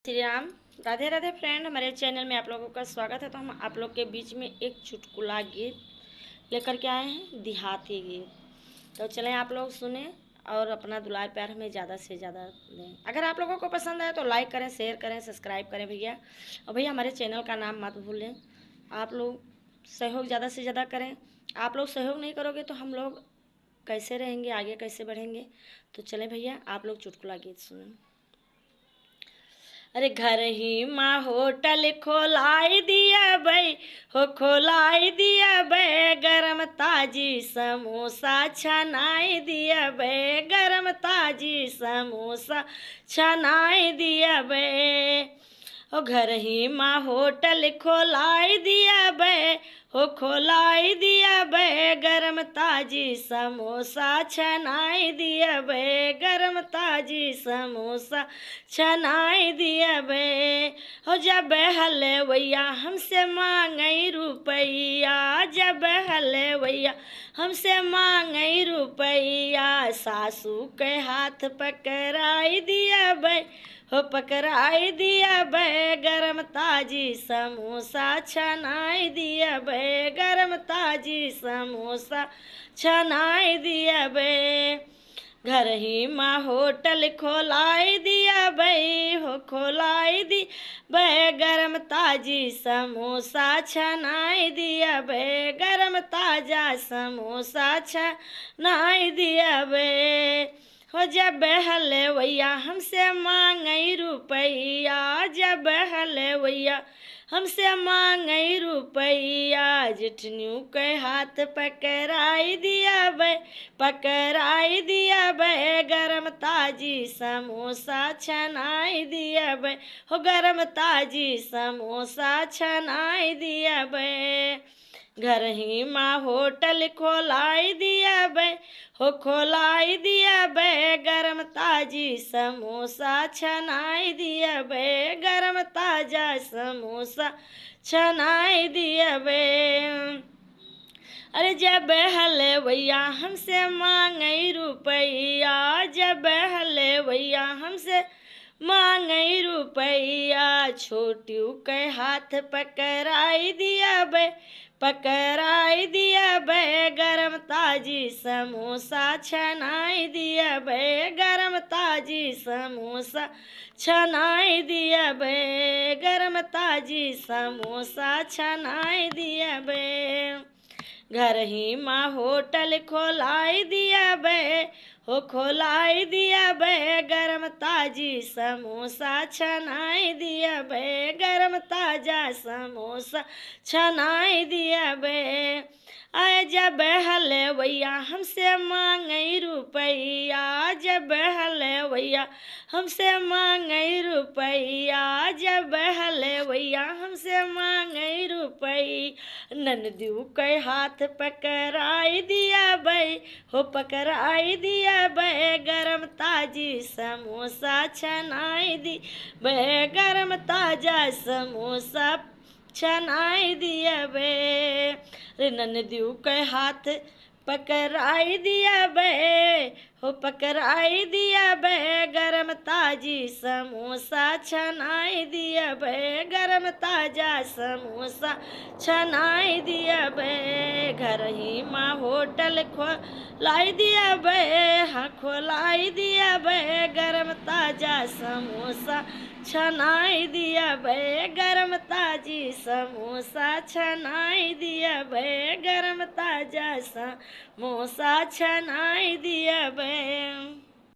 Shri Ram. Radhe Radhe friend, हमारे channel में आप लोगों का स्वागत है। तो हम आप लोग के बीच में एक चुटकुला गीत लेकर के आए हैं, देहाती गीत। तो चलें आप लोग सुने और अपना दुलार प्यार हमें ज़्यादा से ज़्यादा दें। अगर आप लोगों को पसंद आए तो लाइक करें, शेयर करें, सब्सक्राइब करें भैया। और भैया हमारे चैनल का नाम मत भूलें। आप लोग सहयोग ज़्यादा से ज़्यादा करें। आप लोग सहयोग नहीं करोगे तो हम लोग कैसे रहेंगे, आगे कैसे बढ़ेंगे। तो चलें भैया आप लोग चुटकुला गीत सुनें। अरे घर ही माँ होटल खोलाई दिया भाई, हो खोलाई दिया बे, गरम ताजी समोसा छनाई दिया बे, गरम ताजी समोसा छनाई दिया बे। हो घर ही माँ होटल खोलाई दिया बे, हो खोलाई दिया बे, गरम ताजी समोसा छनाई दिया बे, गरम ताजी समोसा छनाई दिया बे। हो जब हलवैया हमसे मांगई रुपैया, जब हलवैया हमसे मांगई रुपैया, सासू के हाथ पकड़ाई दिया बे, हो पकड़ाई दिया बे, गरम ताजी समोसा छनाई दिया बे, गरम ताजी समोसा छनाई दिया बे। घर ही माँ होटल खोलाई दिया बई, हो खोलाई दी बे, गरम ताजी समोसा छनाई दिया बे, गरम ताजा समोसा छनाई दिया बे। हो जब हलवैया हमसे मांगई रुपैया, जब हलवैया हमसे मांगई रुपैया, जेठनियों के हाथ पकड़ाई दिया बे, पकड़ाई दिया बे, गरम ताजी समोसा छनाई दिया बे, हो गरम ताजी समोसा छनाई दिया बे। घर ही माँ होटल खोलाई दिया बे, हो खोलाई दिया बे, गरम ताजी समोसा छनाई दिया बे, गरम ताजा समोसा छनाई दिया बे। अरे जब हलवैया हमसे मांगई रुपैया, जब हलवैया हमसे मांगई रुपैया, छोटियों के हाथ पकड़ाई दिया बे, पकड़ाई दिया बे, गरम ताजी समोसा छनाई दिया बे, गरम ताजी समोसा छनाई दिया बे, गरम ताजी समोसा छनाई दिया बे। घर ही माँ होटल खोलाई दिया बे, हो खोलाई दिया बे, गरम ताजी समोसा छनाई दिया बे, गरम ताजा समोसा छनाई दिया बे। आए जब हलवैया हमसे मांगई रुपैया, जब हलवैया हमसे मांगई रुपैया, जब हलवैया हमसे मांगई रुपैया, ननदू के हाथ पकड़ाई दिया बे, हो पकड़ाई दिया बे, गरम ताजी समोसा छनाई दी बे, गरम ताजा समोसा छनाई दिया बे। रे ननदू के हाथ पकड़ाई दिया बे, हो पकड़ाई दिया बे, गरम ताजी समोसा छनाई दिया बे, गरम ताजा समोसा छनाई दिया बे। घर ही माँ होटल खोलाई दिया बे, हाँ खोलाई दिया बे, गरम ताजा समोसा छनाई दिया बे, गरम ताजी समोसा छनाई दिया बे, गरम ताजा समोसा छनाई दिया बे।